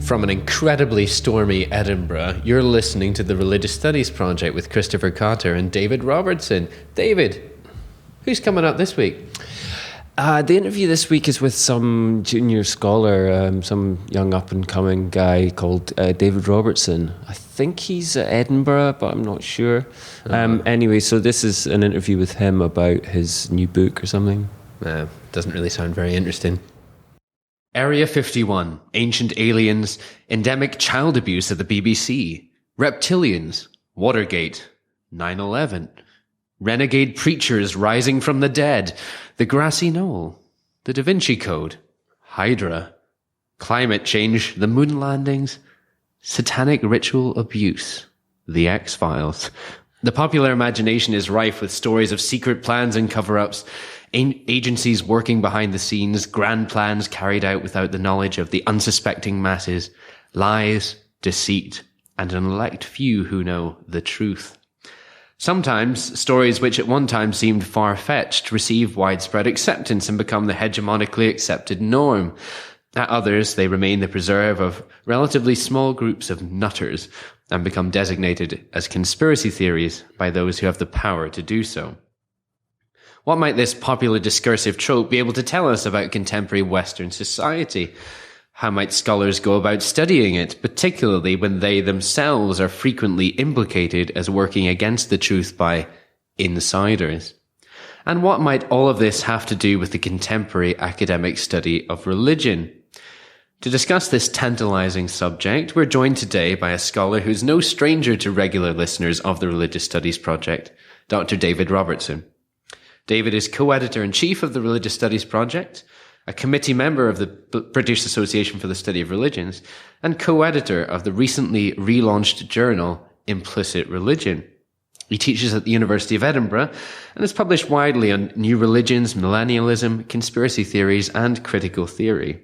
From an incredibly stormy Edinburgh, you're listening to the Religious Studies Project with Christopher Cotter and David Robertson. David, who's coming up this week? The interview this week is with some junior scholar, some young up-and-coming guy called David Robertson. I think he's at Edinburgh, but I'm not sure. Anyway, so this is an interview with him about his new book or something. Doesn't really sound very interesting. Area 51, Ancient Aliens, Endemic Child Abuse at the BBC, Reptilians, Watergate, 9/11, Renegade Preachers Rising from the Dead, the Grassy Knoll, the Da Vinci Code, Hydra, Climate Change, the Moon Landings, Satanic Ritual Abuse, the X-Files. The popular imagination is rife with stories of secret plans and cover-ups, agencies working behind the scenes, grand plans carried out without the knowledge of the unsuspecting masses, lies, deceit, and an elect few who know the truth. Sometimes, stories which at one time seemed far-fetched receive widespread acceptance and become the hegemonically accepted norm. At others, they remain the preserve of relatively small groups of nutters and become designated as conspiracy theories by those who have the power to do so. What might this popular discursive trope be able to tell us about contemporary Western society? How might scholars go about studying it, particularly when they themselves are frequently implicated as working against the truth by insiders? And what might all of this have to do with the contemporary academic study of religion? To discuss this tantalizing subject, we're joined today by a scholar who's no stranger to regular listeners of the Religious Studies Project, Dr. David Robertson. David is co-editor-in-chief of the Religious Studies Project, a committee member of the British Association for the Study of Religions, and co-editor of the recently relaunched journal Implicit Religion. He teaches at the University of Edinburgh and has published widely on new religions, millennialism, conspiracy theories, and critical theory.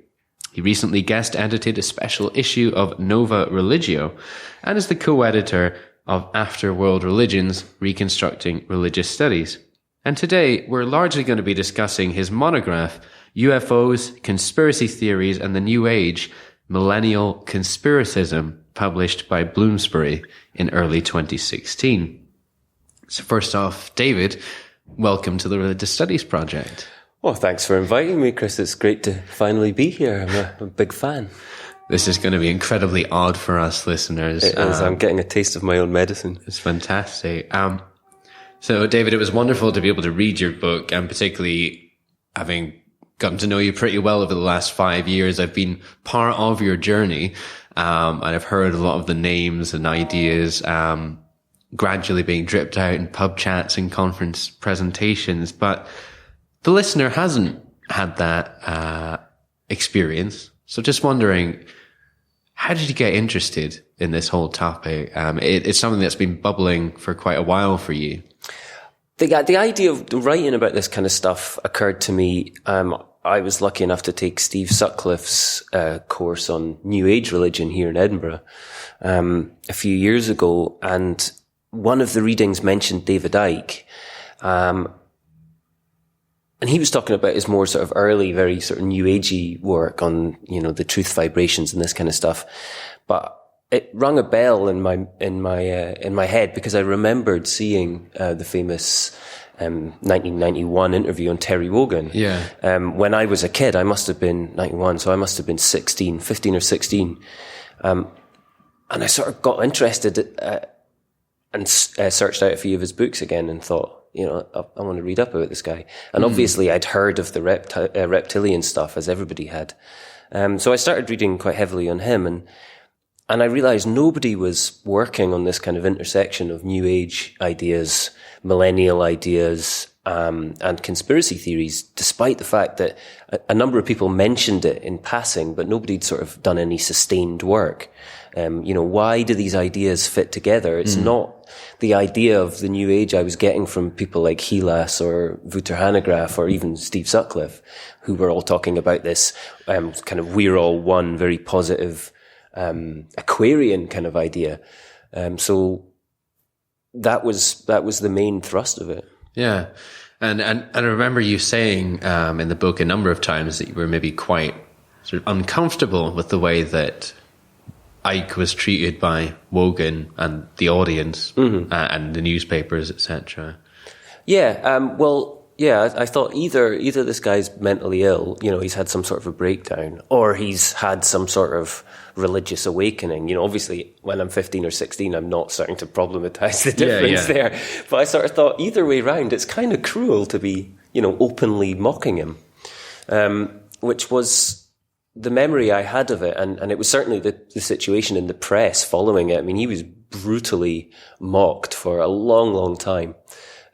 He recently guest-edited a special issue of Nova Religio and is the co-editor of After World Religions, Reconstructing Religious Studies. And today, we're largely going to be discussing his monograph, UFOs, Conspiracy Theories and the New Age, Millennial Conspiracism, published by Bloomsbury in early 2016. So first off, David, welcome to the Religious Studies Project. Well, thanks for inviting me, Chris. It's great to finally be here. I'm a big fan. This is going to be incredibly odd for us listeners. It is. I'm getting a taste of my own medicine. It's fantastic. So, David, it was wonderful to be able to read your book, and particularly having gotten to know you pretty well over the last 5 years. I've been part of your journey, and I've heard a lot of the names and ideas gradually being dripped out in pub chats and conference presentations. But the listener hasn't had that experience. So just wondering, how did you get interested in this whole topic? It's something that's been bubbling for quite a while for you. The idea of writing about this kind of stuff occurred to me. I was lucky enough to take Steve Sutcliffe's course on New Age religion here in Edinburgh a few years ago, and one of the readings mentioned David Icke, and he was talking about his more sort of early, very sort of New Agey work on, the truth vibrations and this kind of stuff, but it rung a bell in my head because I remembered seeing the famous 1991 interview on Terry Wogan. Yeah. When I was a kid, I must have been 91, so I must have been 15 or 16. And I sort of got interested and searched out a few of his books again and thought, I want to read up about this guy. And obviously I'd heard of the reptilian stuff, as everybody had. So I started reading quite heavily on him, and I realized nobody was working on this kind of intersection of New Age ideas, millennial ideas, and conspiracy theories, despite the fact that a number of people mentioned it in passing, but nobody'd sort of done any sustained work. Why do these ideas fit together? It's not the idea of the New Age I was getting from people like Helas or Wouter Hanegraaff or even Steve Sutcliffe, who were all talking about this kind of we're all one, very positive Aquarian kind of idea. So that was the main thrust of it. Yeah. And I remember you saying in the book a number of times that you were maybe quite sort of uncomfortable with the way that Ike was treated by Wogan and the audience and the newspapers, etc. Yeah, I thought either this guy's mentally ill, he's had some sort of a breakdown, or he's had some sort of religious awakening. Obviously, when I'm 15 or 16, I'm not starting to problematize the difference there. But I sort of thought either way round, it's kind of cruel to be, openly mocking him, which was the memory I had of it. And it was certainly the situation in the press following it. I mean, he was brutally mocked for a long, long time.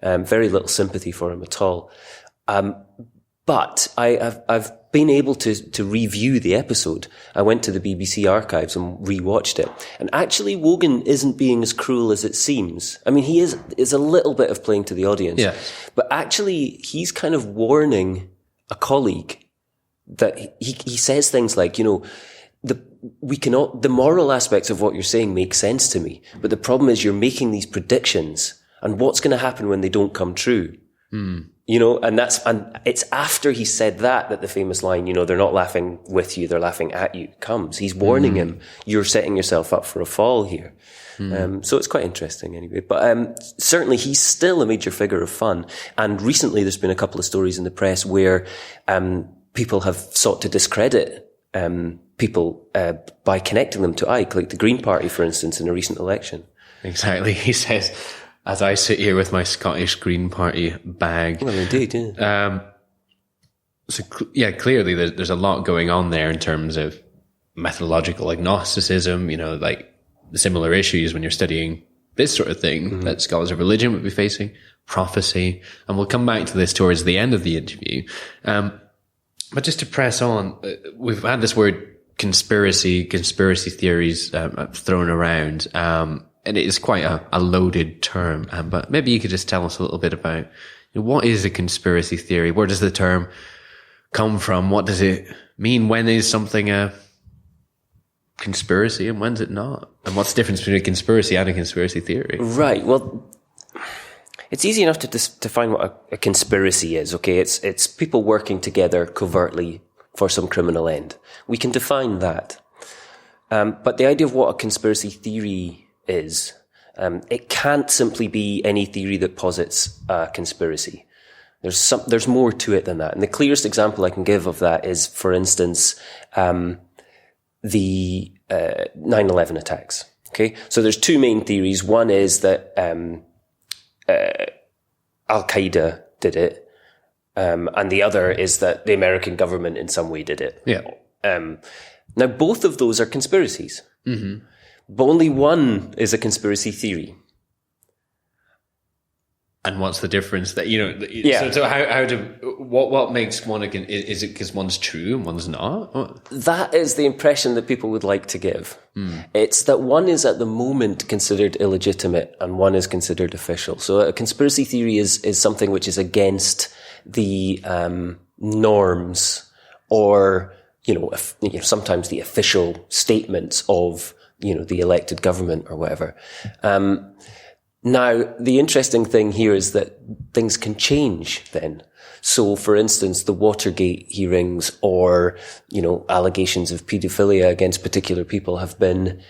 Very little sympathy for him at all. But I've been able to review the episode. I went to the BBC archives and rewatched it. And actually, Wogan isn't being as cruel as it seems. I mean, he is a little bit of playing to the audience. Yeah. But actually, he's kind of warning a colleague that he says things like, the moral aspects of what you're saying make sense to me. But the problem is you're making these predictions. And what's going to happen when they don't come true? And it's after he said that the famous line, they're not laughing with you, they're laughing at you, comes. He's warning him, you're setting yourself up for a fall here. So it's quite interesting anyway. But certainly he's still a major figure of fun. And recently there's been a couple of stories in the press where people have sought to discredit people by connecting them to Ike, like the Green Party, for instance, in a recent election. Exactly. He says, as I sit here with my Scottish Green Party bag. Well, indeed, yeah. Clearly there's a lot going on there in terms of methodological agnosticism, like similar issues when you're studying this sort of thing that scholars of religion would be facing, prophecy. And we'll come back to this towards the end of the interview. But just to press on, we've had this word conspiracy theories thrown around. And it is quite a loaded term, but maybe you could just tell us a little bit about what is a conspiracy theory? Where does the term come from? What does it mean? When is something a conspiracy and when's it not? And what's the difference between a conspiracy and a conspiracy theory? Right. Well, it's easy enough to define what a conspiracy is. Okay, it's people working together covertly for some criminal end. We can define that. But the idea of what a conspiracy theory is, it can't simply be any theory that posits a conspiracy. There's more to it than that. And the clearest example I can give of that is, for instance, the 9/11 attacks. Okay, so there's two main theories. One is that Al-Qaeda did it, and the other is that the American government in some way did it. Yeah. Now, both of those are conspiracies. Mm-hmm. But only one is a conspiracy theory. And what's the difference that, Yeah. So what makes one, is it because one's true and one's not? What? That is the impression that people would like to give. It's that one is at the moment considered illegitimate and one is considered official. So a conspiracy theory is something which is against the norms or, sometimes the official statements of the elected government or whatever. Now, the interesting thing here is that things can change then. So, for instance, the Watergate hearings or, allegations of paedophilia against particular people have been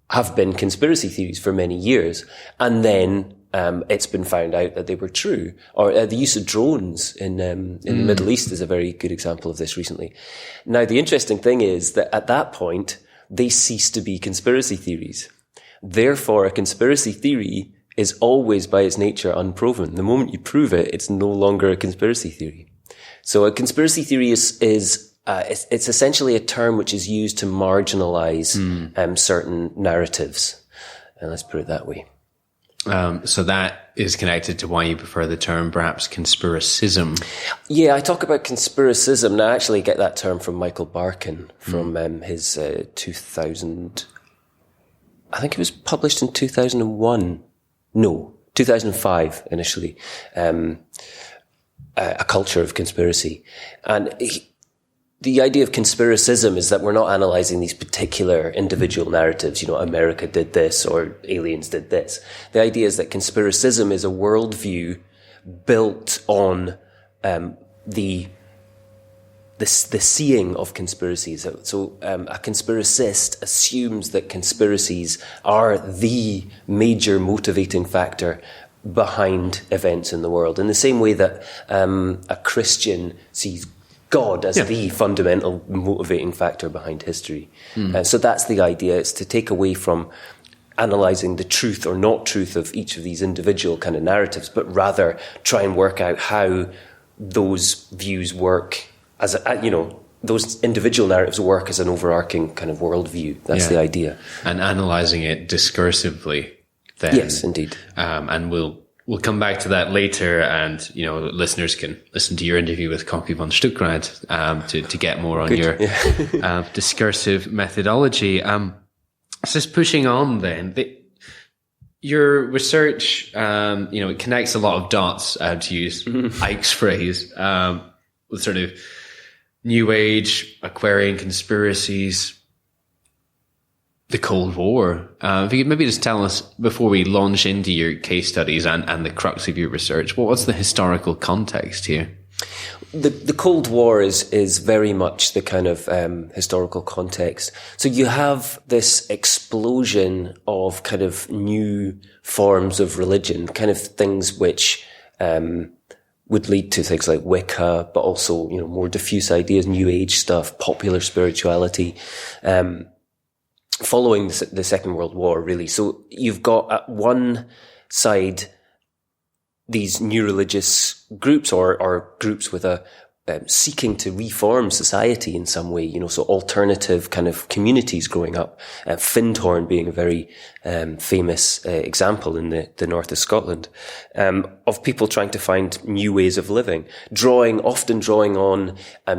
conspiracy theories for many years. And then, it's been found out that they were true. Or the use of drones in the Middle East is a very good example of this recently. Now, the interesting thing is that at that point, they cease to be conspiracy theories. Therefore, a conspiracy theory is always by its nature unproven. The moment you prove it, it's no longer a conspiracy theory. So a conspiracy theory is it's essentially a term which is used to marginalize certain narratives. And let's put it that way. So that is connected to why you prefer the term, perhaps, conspiracism. Yeah, I talk about conspiracism, and I actually get that term from Michael Barkin, from his 2000... I think it was published in 2001. No, 2005 initially. A Culture of Conspiracy. And the idea of conspiracism is that we're not analysing these particular individual narratives, America did this or aliens did this. The idea is that conspiracism is a worldview built on the the seeing of conspiracies. So a conspiracist assumes that conspiracies are the major motivating factor behind events in the world, in the same way that a Christian sees God as the fundamental motivating factor behind history. So that's the idea. It's to take away from analysing the truth or not truth of each of these individual kind of narratives, but rather try and work out how those views work as those individual narratives work as an overarching kind of worldview. That's the idea. And analysing it discursively then. Yes, indeed. And we'll come back to that later, and listeners can listen to your interview with Copy von Stuckrad to get more on your discursive methodology. Just pushing on then, your research, it connects a lot of dots, to use Ike's phrase, with sort of New Age, Aquarian conspiracies, the Cold War. If you could maybe just tell us, before we launch into your case studies and the crux of your research, what's the historical context here? The Cold War is very much the kind of historical context. So you have this explosion of kind of new forms of religion, kind of things which would lead to things like Wicca, but also more diffuse ideas, New Age stuff, popular spirituality, following the Second World War, really. So you've got at one side these new religious groups or groups with a seeking to reform society in some way, so alternative kind of communities growing up. Findhorn being a very famous example in the north of Scotland, of people trying to find new ways of living, often drawing on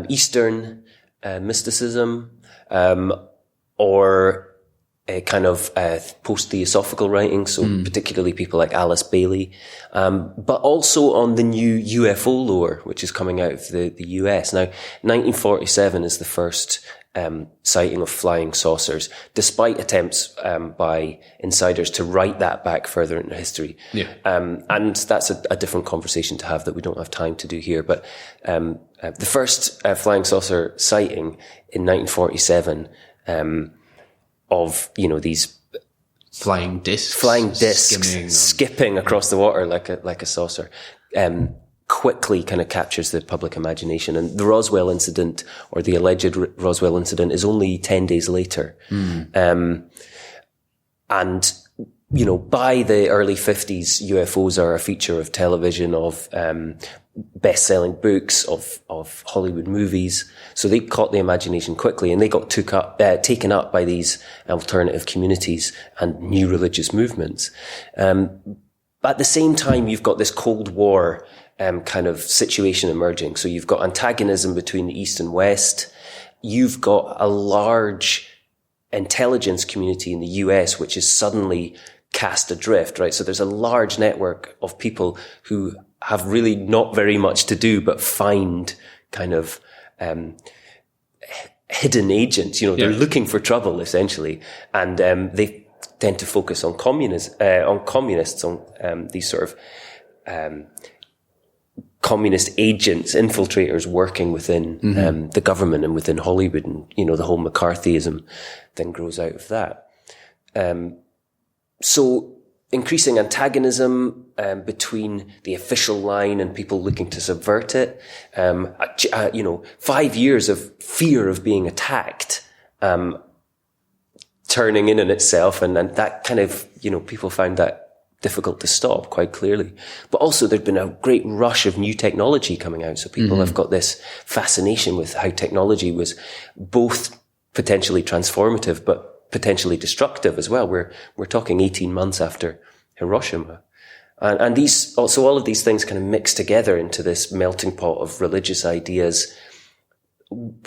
Eastern mysticism, or a kind of post-theosophical writing, so particularly people like Alice Bailey, but also on the new UFO lore, which is coming out of the US. Now, 1947 is the first sighting of flying saucers, despite attempts by insiders to write that back further into history. Yeah. And that's a different conversation to have that we don't have time to do here. But the first flying saucer sighting in 1947 of these flying discs skipping across the water like a saucer, quickly kind of captures the public imagination. And the Roswell incident, or the alleged Roswell incident, is only 10 days later. And by the early 50s, UFOs are a feature of television, of best-selling books, of Hollywood movies. So they caught the imagination quickly, and they got taken up by these alternative communities and new religious movements. But at the same time, you've got this Cold War kind of situation emerging. So you've got antagonism between the East and West. You've got a large intelligence community in the US, which is suddenly cast adrift, right? So there's a large network of people who have really not very much to do but find kind of hidden agents. They're looking for trouble, essentially, and they tend to focus on communists, on these sort of communist agents, infiltrators working within the government and within Hollywood, and the whole McCarthyism then grows out of that. So increasing antagonism between the official line and people looking to subvert it. 5 years of fear of being attacked, turning in on itself, and that kind of, people found that difficult to stop quite clearly. But also there'd been a great rush of new technology coming out. So people have got this fascination with how technology was both potentially transformative, but potentially destructive as well. We're talking 18 months after Hiroshima. And all of these things kind of mix together into this melting pot of religious ideas,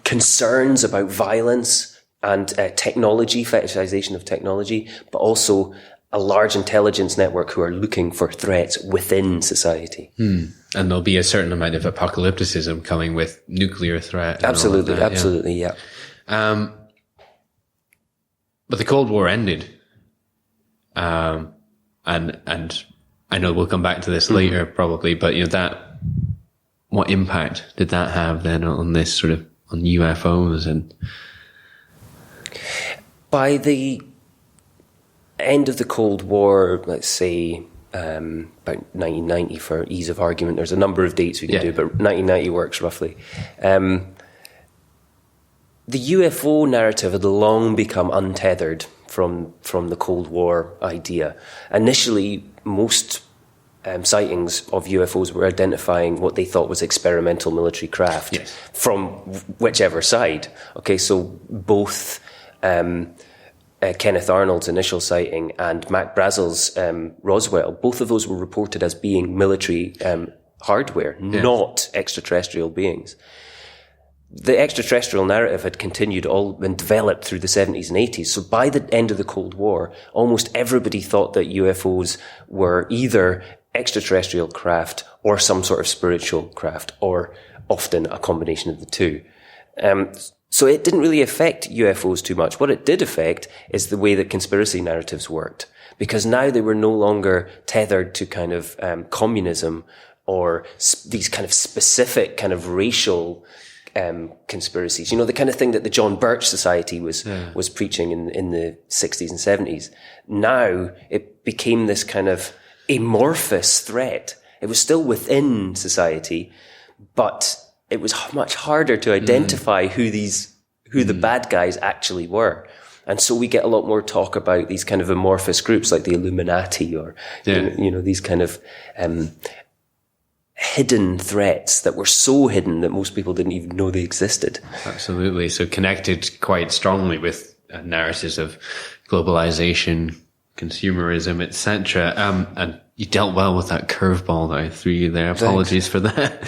concerns about violence and technology, fetishization of technology, but also a large intelligence network who are looking for threats within society. And there'll be a certain amount of apocalypticism coming with nuclear threat. Absolutely, yeah. But the Cold War ended. And I know we'll come back to this later probably, but what impact did that have then on this sort of UFOs and... By the end of the Cold War, let's say about 1990 for ease of argument, there's a number of dates we can do, but 1990 works roughly. The UFO narrative had long become untethered from the Cold War idea. Initially, most sightings of UFOs were identifying what they thought was experimental military craft from whichever side. Okay, so both Kenneth Arnold's initial sighting and Mac Brazel's Roswell, both of those were reported as being military hardware, not extraterrestrial beings. The extraterrestrial narrative had continued and developed through the 70s and 80s. So by the end of the Cold War, almost everybody thought that UFOs were either extraterrestrial craft or some sort of spiritual craft, or often a combination of the two. So it didn't really affect UFOs too much. What it did affect is the way that conspiracy narratives worked, because now they were no longer tethered to kind of communism or these kind of specific kind of racial conspiracies. You know, the kind of thing that the John Birch Society was preaching in the 60s and 70s. Now it became this kind of amorphous threat. It was still within society, but it was much harder to identify who the bad guys actually were. And so we get a lot more talk about these kind of amorphous groups like the Illuminati or, you know, these kind of hidden threats that were so hidden that most people didn't even know they existed. Absolutely. So connected quite strongly with narratives of globalization, consumerism, etc. And you dealt well with that curveball that I threw you there. Apologies for that.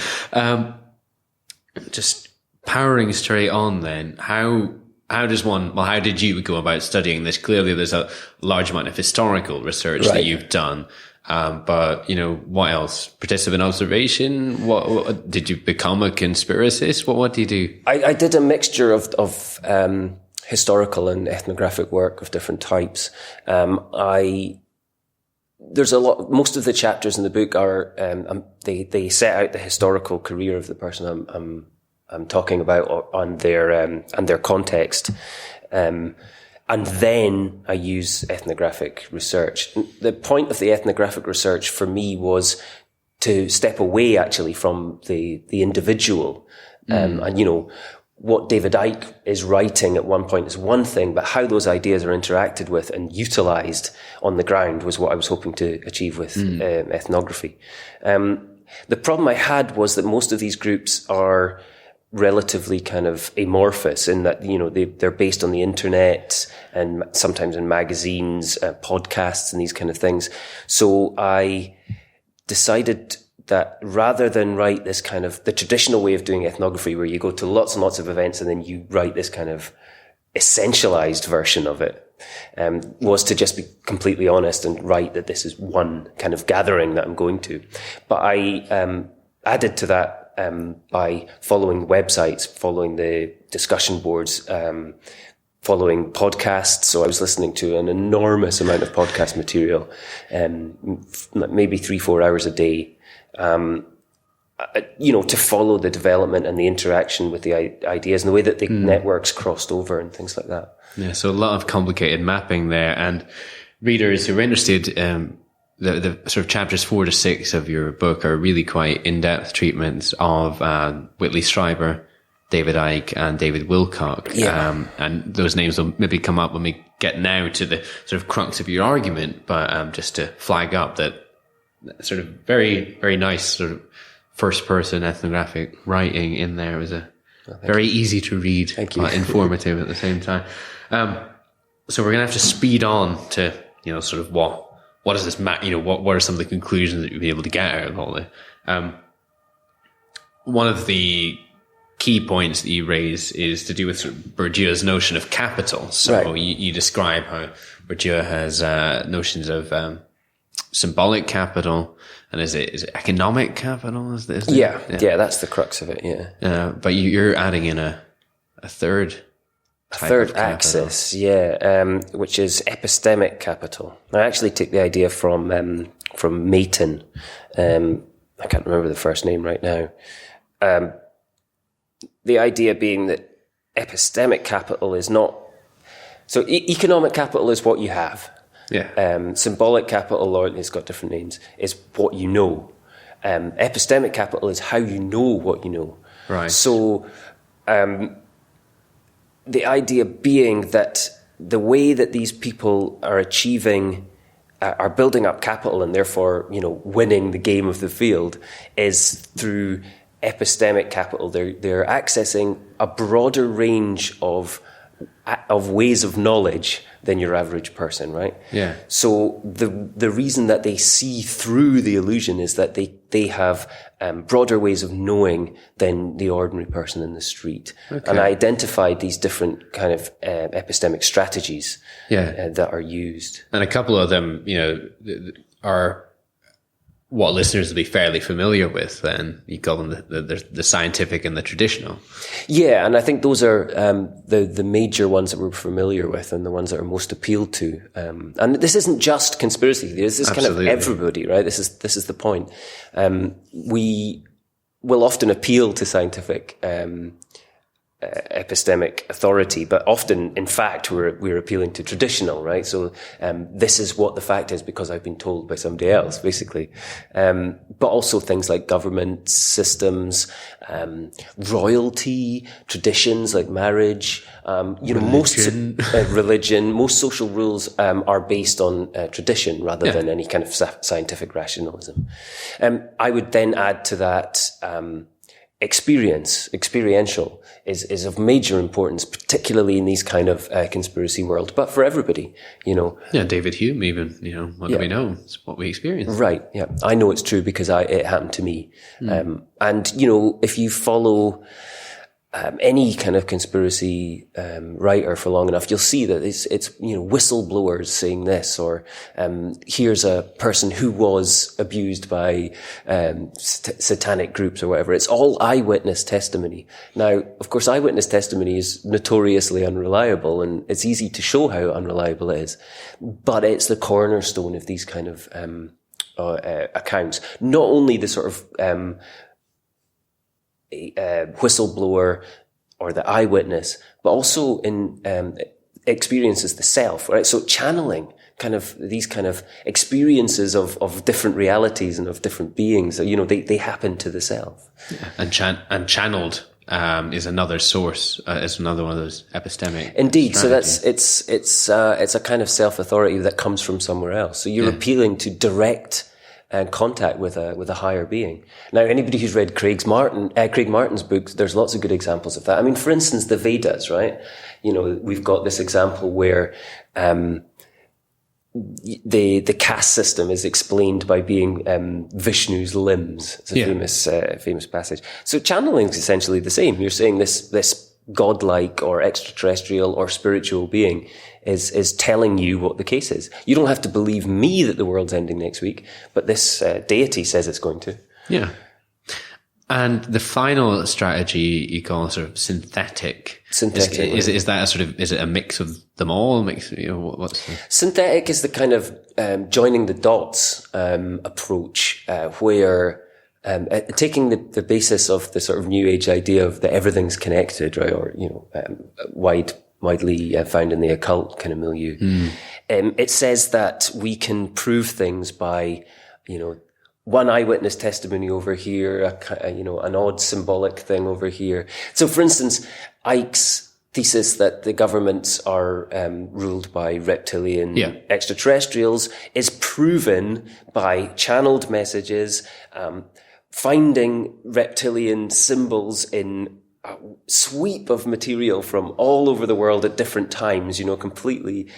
Just powering straight on then, how did you go about studying this? Clearly there's a large amount of historical research that you've done. But, you know, what else? Participant observation? What did you become a conspiracist? What do you do? I did a mixture of historical and ethnographic work of different types. There's a lot, most of the chapters in the book are, they set out the historical career of the person I'm talking about and their context. And then I use ethnographic research. The point of the ethnographic research for me was to step away actually from the individual. And, you know, what David Icke is writing at one point is one thing, but how those ideas are interacted with and utilized on the ground was what I was hoping to achieve with ethnography. The problem I had was that most of these groups are relatively kind of amorphous in that, you know, they're based on the internet and sometimes in magazines, podcasts and these kind of things. So I decided that rather than write this kind of the traditional way of doing ethnography where you go to lots and lots of events and then you write this kind of essentialized version of it, was to just be completely honest and write that this is one kind of gathering that I'm going to. But I added to that by following websites, following the discussion boards, following podcasts. So I was listening to an enormous amount of podcast material, maybe 3-4 hours a day, you know, to follow the development and the interaction with the ideas and the way that the networks crossed over and things like that. Yeah, so a lot of complicated mapping there. And readers who are interested, the sort of chapters 4 to 6 of your book are really quite in-depth treatments of Whitley Strieber, David Icke, and David Wilcock. Yeah. And those names will maybe come up when we get now to the sort of crux of your argument. But just to flag up that sort of very, very nice sort of first-person ethnographic writing in there was very easy to read, but informative at the same time. So we're going to have to speed on to, you know, sort of what does this matter? You know, what are some of the conclusions that you'll be able to get out of all this? One of the key points that you raise is to do with sort of Bourdieu's notion of capital. So you describe how Bourdieu has notions of symbolic capital, and is it economic capital? Is it? Yeah, that's the crux of it. Yeah, but you're adding in a third. A third axis, which is epistemic capital. I actually took the idea from Mayton. I can't remember the first name right now. the idea being that epistemic capital is not... So economic capital is what you have. Yeah. Symbolic capital, or it's got different names, is what you know. Epistemic capital is how you know what you know. Right. So the idea being that the way that these people are achieving, are building up capital and therefore, winning the game of the field is through epistemic capital. They're accessing a broader range of ways of knowledge than your average person, right? Yeah. So the reason that they see through the illusion is that they have broader ways of knowing than the ordinary person in the street. Okay. And I identified these different kind of epistemic strategies that are used. And a couple of them, are what listeners will be fairly familiar with. Then you call them the scientific and the traditional. Yeah, and I think those are the major ones that we're familiar with and the ones that are most appealed to. And this isn't just conspiracy theory. This is Absolutely. kind of everybody, right? This is the point. We will often appeal to scientific epistemic authority, but often, in fact, we're appealing to traditional, right? So this is what the fact is because I've been told by somebody else, basically. But also things like government systems, royalty, traditions like marriage, religion, most social rules are based on tradition rather than any kind of scientific rationalism. I would then add to that experiential is of major importance, particularly in these kind of conspiracy world, but for everybody, Yeah, David Hume even, what do we know? It's what we experience. Right, yeah. I know it's true because it happened to me. And, if you follow any kind of conspiracy writer for long enough, you'll see that it's whistleblowers saying this, or here's a person who was abused by satanic groups or whatever. It's all eyewitness testimony. Now, of course, eyewitness testimony is notoriously unreliable, and it's easy to show how unreliable it is. But it's the cornerstone of these kind of accounts. Not only the sort of whistleblower or the eyewitness, but also in experiences the self, right? So channeling kind of these kind of experiences of different realities and of different beings, they happen to the self. Yeah. And channeled is another source, is another one of those epistemic. Indeed. strategies. So it's a kind of self-authority that comes from somewhere else. So you're appealing to direct contact with a higher being. Now, anybody who's read Craig Martin's books, there's lots of good examples of that. I mean, for instance, the Vedas, right? We've got this example where the caste system is explained by being Vishnu's limbs. It's a famous passage. So channeling is essentially the same. You're saying this godlike or extraterrestrial or spiritual being is telling you what the case is. You don't have to believe me that the world's ending next week, but this deity says it's going to. Yeah. And the final strategy you call sort of synthetic. Synthetic. Is that is it a mix of them all? What's Synthetic is the kind of joining the dots approach where taking the basis of the sort of New Age idea of that everything's connected, right? Or, widely found in the occult kind of milieu. It says that we can prove things by, one eyewitness testimony over here, an odd symbolic thing over here. So, for instance, Icke's thesis that the governments are ruled by reptilian extraterrestrials is proven by channeled messages, finding reptilian symbols in a sweep of material from all over the world at different times, completely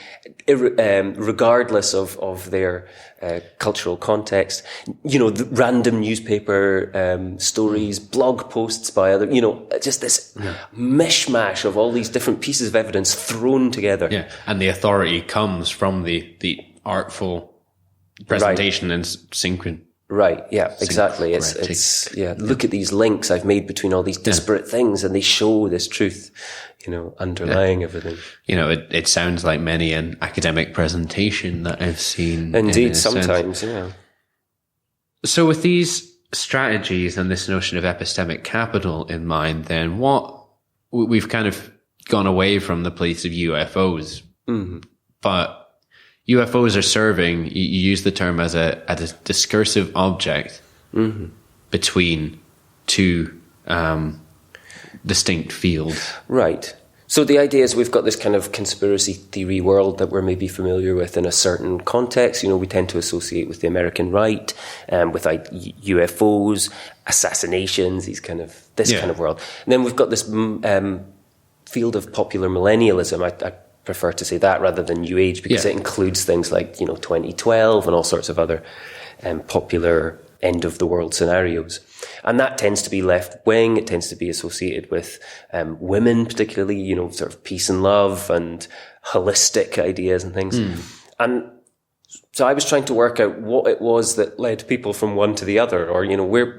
regardless of their cultural context. The random newspaper stories, blog posts by other, just this mishmash of all these different pieces of evidence thrown together. Yeah, and the authority comes from the artful presentation and synchron. Right. Yeah, exactly. It's look at these links I've made between all these disparate things, and they show this truth, underlying everything. It sounds like many an academic presentation that I've seen. Indeed, sometimes, So with these strategies and this notion of epistemic capital in mind, then we've kind of gone away from the place of UFOs, but UFOs are serving, you use the term as a discursive object between two distinct fields. Right. So the idea is we've got this kind of conspiracy theory world that we're maybe familiar with in a certain context. You know, we tend to associate with the American right, with like UFOs, assassinations, this kind of world. And then we've got this field of popular millennialism. I prefer to say that rather than New Age, because it includes things like, 2012 and all sorts of other popular end of the world scenarios. And that tends to be left wing. It tends to be associated with women, particularly, sort of peace and love and holistic ideas and things. And so I was trying to work out what it was that led people from one to the other, or,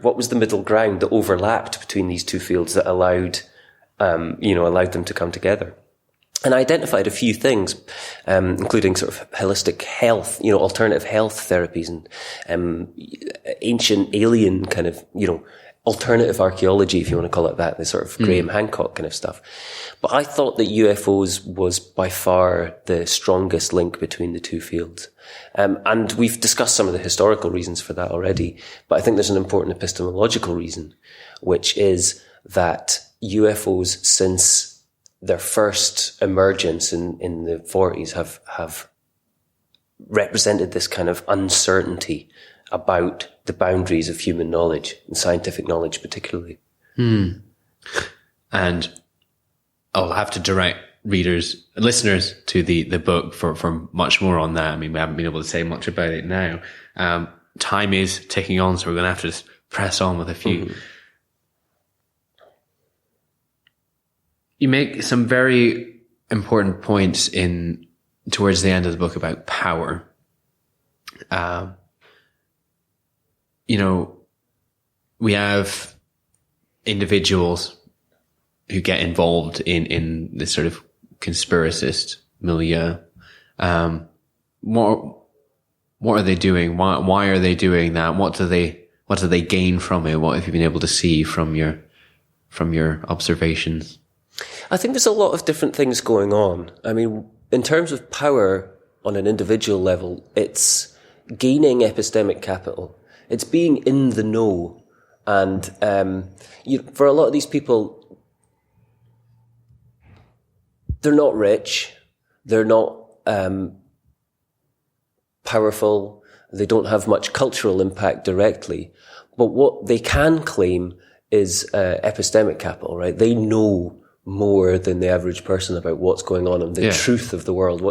what was the middle ground that overlapped between these two fields that allowed them to come together. And I identified a few things, including sort of holistic health, alternative health therapies and ancient alien kind of, alternative archaeology, if you want to call it that, the sort of Graham Hancock kind of stuff. But I thought that UFOs was by far the strongest link between the two fields. And we've discussed some of the historical reasons for that already, but I think there's an important epistemological reason, which is that UFOs, since their first emergence in the 40s, have represented this kind of uncertainty about the boundaries of human knowledge and scientific knowledge particularly. And I'll have to direct listeners to the book for much more on that. I mean, we haven't been able to say much about it now. Time is ticking on, so we're going to have to just press on with a few. You make some very important points towards the end of the book about power. We have individuals who get involved in this sort of conspiracist milieu. What are they doing? Why are they doing that? What do they gain from it? What have you been able to see from your observations? I think there's a lot of different things going on. I mean, in terms of power on an individual level, it's gaining epistemic capital. It's being in the know. And for a lot of these people, they're not rich, they're not powerful, they don't have much cultural impact directly. But what they can claim is epistemic capital, right? They know more than the average person about what's going on and the truth of the world.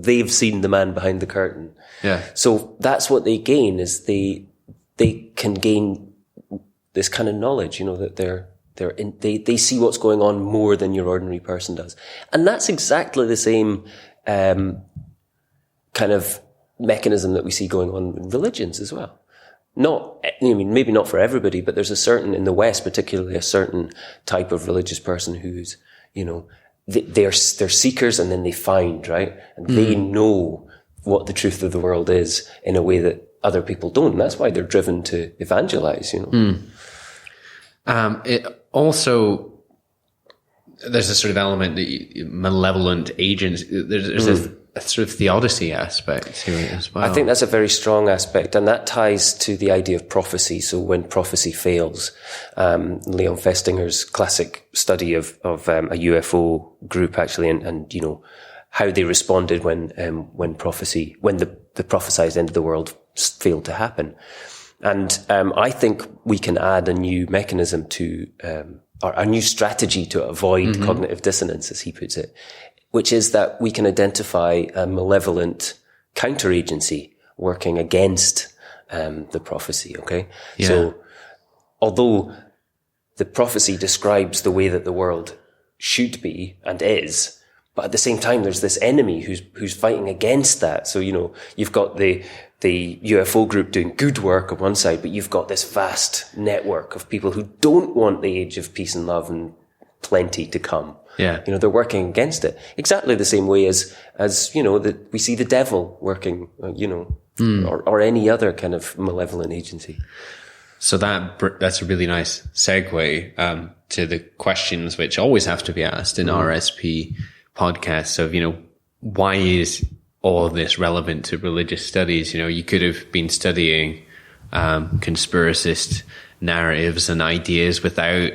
They've seen the man behind the curtain. Yeah. So that's what they gain, is they can gain this kind of knowledge, that they see what's going on more than your ordinary person does. And that's exactly the same kind of mechanism that we see going on in religions as well. Maybe not for everybody, but there's in the West, particularly a certain type of religious person who's, they're seekers and then they find, right? And they know what the truth of the world is in a way that other people don't. And that's why they're driven to evangelize, It also, there's a sort of element that malevolent agents, there's a sort of theodicy aspect to it as well. I think that's a very strong aspect, and that ties to the idea of prophecy. So when prophecy fails, Leon Festinger's classic study of a UFO group actually, and how they responded when the prophesied end of the world failed to happen. And I think we can add a new mechanism to, or a new strategy to avoid cognitive dissonance, as he puts it, which is that we can identify a malevolent counteragency working against the prophecy, okay? Yeah. So although the prophecy describes the way that the world should be and is, but at the same time there's this enemy who's fighting against that. So, you've got the UFO group doing good work on one side, but you've got this vast network of people who don't want the age of peace and love and plenty to come. Yeah. They're working against it. Exactly the same way as we see the devil working, or any other kind of malevolent agency. So that's a really nice segue to the questions which always have to be asked in RSP podcasts of, why is all of this relevant to religious studies? You could have been studying conspiracist narratives and ideas without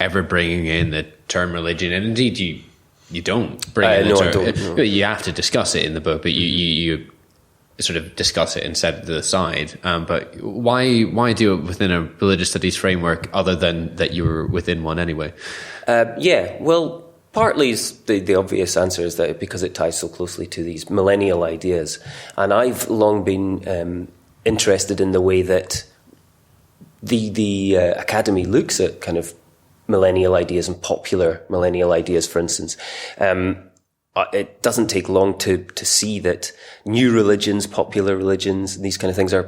ever bringing in the term religion. And indeed, you don't bring in the term. I don't, no. You have to discuss it in the book, but you sort of discuss it and set it to the side. But why do it within a religious studies framework other than that you were within one anyway? Well, partly the obvious answer is that because it ties so closely to these millennial ideas. And I've long been interested in the way that the academy looks at kind of millennial ideas and popular millennial ideas, for instance. It doesn't take long to see that new religions, popular religions, these kind of things are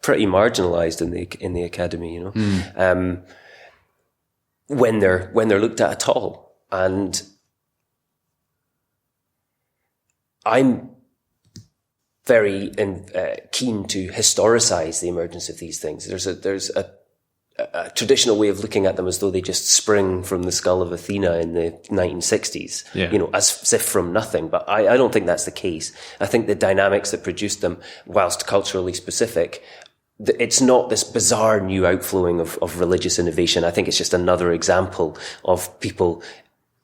pretty marginalized in the academy, when they're looked at all. And I'm very keen to historicize the emergence of these things. There's a traditional way of looking at them as though they just spring from the skull of Athena in the 1960s, as if from nothing. But I don't think that's the case. I think the dynamics that produced them, whilst culturally specific, it's not this bizarre new outflowing of religious innovation. I think it's just another example of people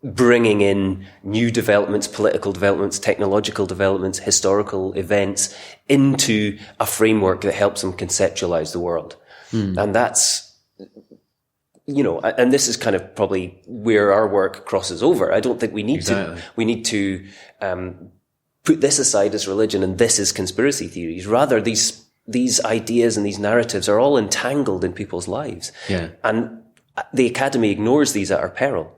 bringing in new developments, political developments, technological developments, historical events into a framework that helps them conceptualize the world. And that's, and this is kind of probably where our work crosses over. I don't think we need to put this aside as religion and this is conspiracy theories. Rather, these ideas and these narratives are all entangled in people's lives. Yeah. And the academy ignores these at our peril.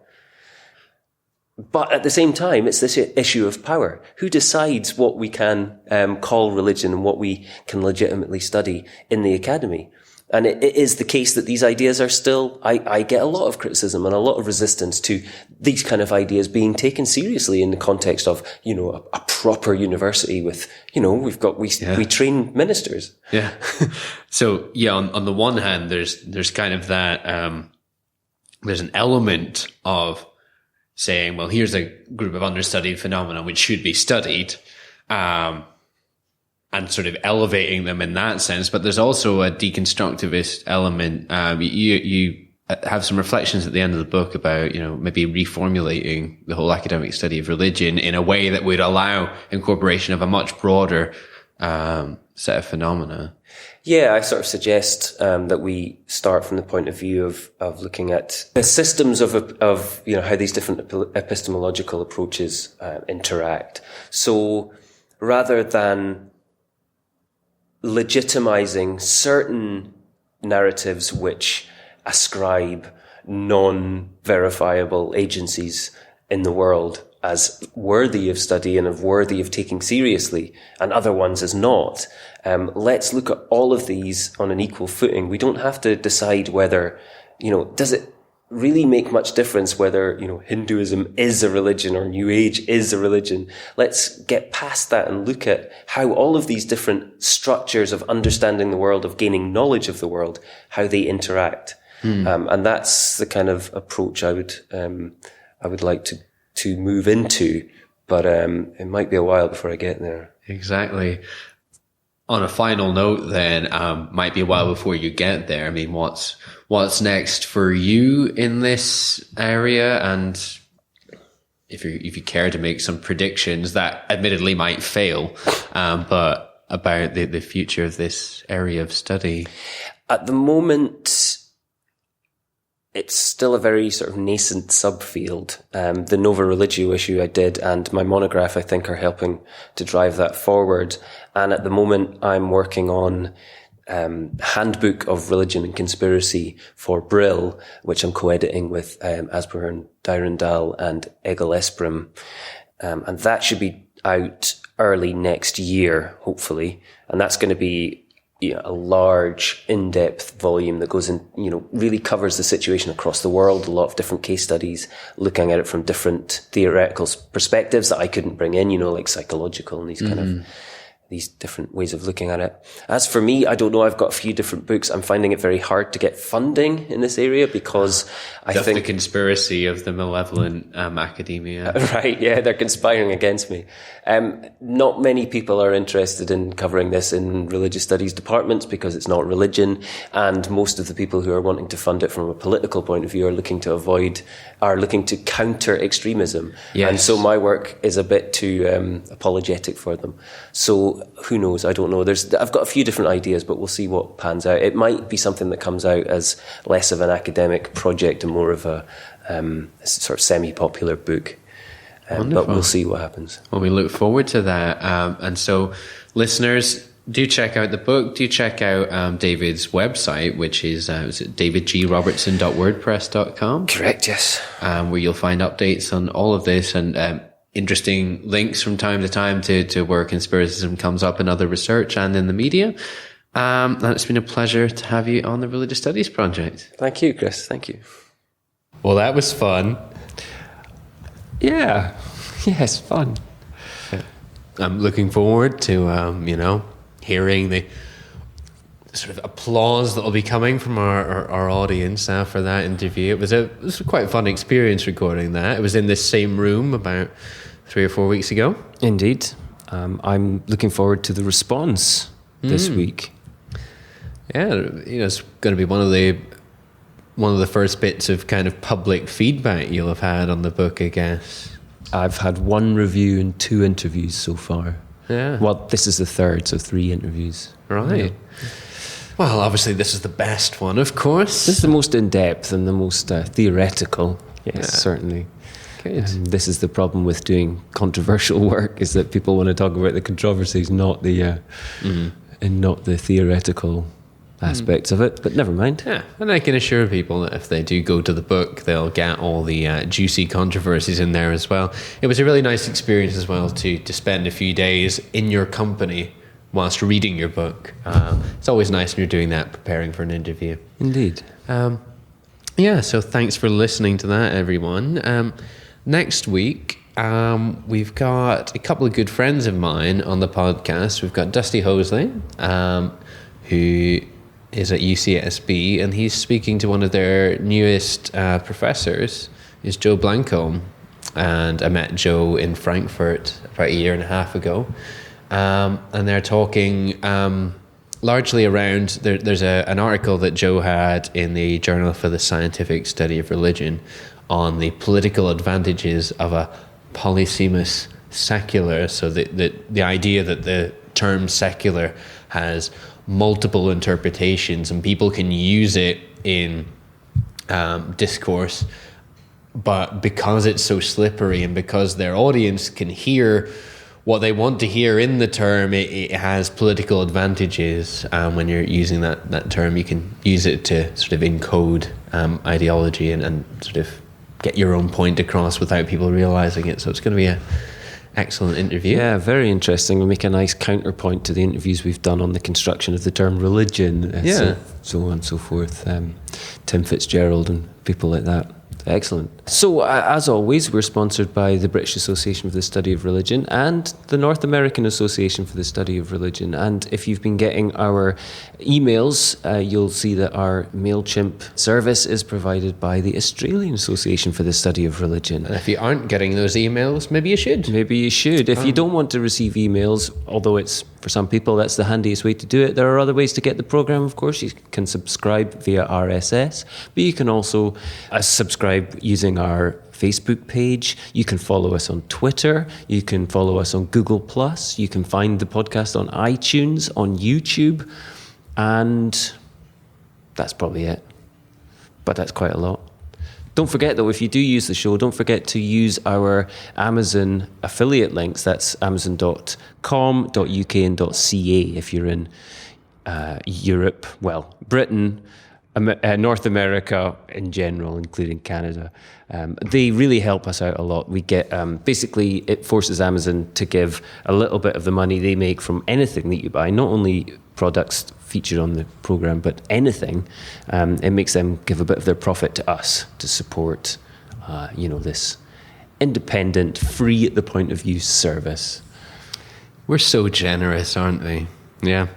But at the same time, it's this issue of power. Who decides what we can call religion and what we can legitimately study in the academy? And it is the case that these ideas are still, I get a lot of criticism and a lot of resistance to these kind of ideas being taken seriously in the context of, a proper university with, we train ministers. Yeah. So, on the one hand, there's kind of that, there's an element of saying, well, here's a group of understudied phenomena which should be studied, and sort of elevating them in that sense. But there's also a deconstructivist element. You have some reflections at the end of the book about, maybe reformulating the whole academic study of religion in a way that would allow incorporation of a much broader set of phenomena. Yeah, I sort of suggest that we start from the point of view of looking at the systems of how these different epistemological approaches interact. So rather than legitimizing certain narratives which ascribe non-verifiable agencies in the world as worthy of study and of worthy of taking seriously, and other ones as not, let's look at all of these on an equal footing. We don't have to decide whether, does it really make much difference whether, Hinduism is a religion or New Age is a religion. Let's get past that and look at how all of these different structures of understanding the world, of gaining knowledge of the world, how they interact. And that's the kind of approach I would like to move into, but it might be a while before I get there. Exactly. On a final note then, might be a while before you get there. I mean, what's next for you in this area? And if you care to make some predictions that admittedly might fail, but about the future of this area of study. At the moment, it's still a very sort of nascent subfield. The Nova Religio issue I did and my monograph, I think, are helping to drive that forward. And at the moment, I'm working on Handbook of Religion and Conspiracy for Brill, which I'm co-editing with Asbjørn Dyrendal and Egil Esprim. And that should be out early next year, hopefully. And that's going to be a large, in-depth volume that goes in, really covers the situation across the world, a lot of different case studies, looking at it from different theoretical perspectives that I couldn't bring in, like psychological and these kind of these different ways of looking at it. As for me, I don't know. I've got a few different books. I'm finding it very hard to get funding in this area because I think the conspiracy of the malevolent academia. Right, yeah, they're conspiring against me. Not many people are interested in covering this in religious studies departments because it's not religion, and most of the people who are wanting to fund it from a political point of view are looking to counter extremism. Yes. And so my work is a bit too apologetic for them. So who knows? I don't know. I've got a few different ideas, but we'll see what pans out. It might be something that comes out as less of an academic project and more of a sort of semi-popular book. But we'll see what happens. Well, we look forward to that. And so, listeners, do check out the book. Do check out David's website, which is davidgrobertson.wordpress.com. Correct, yes. Where you'll find updates on all of this and interesting links from time to time to where conspiracism comes up in other research and in the media. And it's been a pleasure to have you on the Religious Studies Project. Thank you, Chris. Thank you. Well, that was fun. Yeah. Yes, fun. I'm looking forward to, hearing the sort of applause that will be coming from our audience after that interview. It was quite a fun experience recording that. It was in this same room about 3 or 4 weeks ago. Indeed. I'm looking forward to the response this week. Yeah, it's going to be one of the first bits of kind of public feedback you'll have had on the book, I guess. I've had 1 review and 2 interviews so far. Yeah. Well, this is the 3rd, so 3 interviews. Right. Yeah. Well, obviously this is the best one, of course. This is the most in-depth and the most theoretical. Yes, Yeah. certainly. Good. This is the problem with doing controversial work, is that people want to talk about the controversies, not the theoretical aspects of it, but never mind. Yeah, and I can assure people that if they do go to the book, they'll get all the juicy controversies in there as well. It was a really nice experience as well to spend a few days in your company whilst reading your book. It's always nice when you're doing that, preparing for an interview. Indeed. So thanks for listening to that, everyone. Next week, we've got a couple of good friends of mine on the podcast. We've got Dusty Hosley, who is at UCSB, and he's speaking to one of their newest professors, is Joe Blanco. And I met Joe in Frankfurt about 1.5 years ago. And they're talking largely around, there's an article that Joe had in the Journal for the Scientific Study of Religion on the political advantages of a polysemous secular. So the idea that the term secular has multiple interpretations and people can use it in discourse, but because it's so slippery and because their audience can hear what they want to hear in the term, it has political advantages. When you're using that term, you can use it to sort of encode ideology and sort of get your own point across without people realizing it. So it's going to be an excellent interview. Yeah, very interesting. We'll make a nice counterpoint to the interviews we've done on the construction of the term religion, so on and so forth. Tim Fitzgerald and people like that. Excellent. So, as always, we're sponsored by the British Association for the Study of Religion and the North American Association for the Study of Religion. And if you've been getting our emails, you'll see that our MailChimp service is provided by the Australian Association for the Study of Religion. And if you aren't getting those emails, maybe you should. Maybe you should. If you don't want to receive emails, although it's, for some people, that's the handiest way to do it, there are other ways to get the program, of course. You can subscribe via RSS, but you can also subscribe using our Facebook page. You can follow us on Twitter. You can follow us on Google+. You can find the podcast on iTunes, on YouTube, and that's probably it. But that's quite a lot. Don't forget, though, if you do use the show, don't forget to use our Amazon affiliate links. That's amazon.com.uk and .ca if you're in Europe, well, Britain, North America in general, including Canada. They really help us out a lot. We get, basically, it forces Amazon to give a little bit of the money they make from anything that you buy, not only products featured on the program, but anything. It makes them give a bit of their profit to us to support, this independent, free at the point of view service. We're so generous, aren't we? Yeah.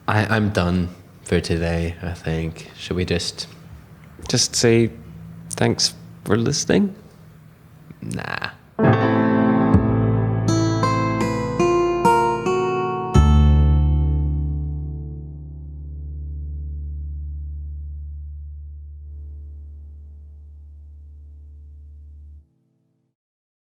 I'm done for today, I think. Should we just say thanks for listening? Nah.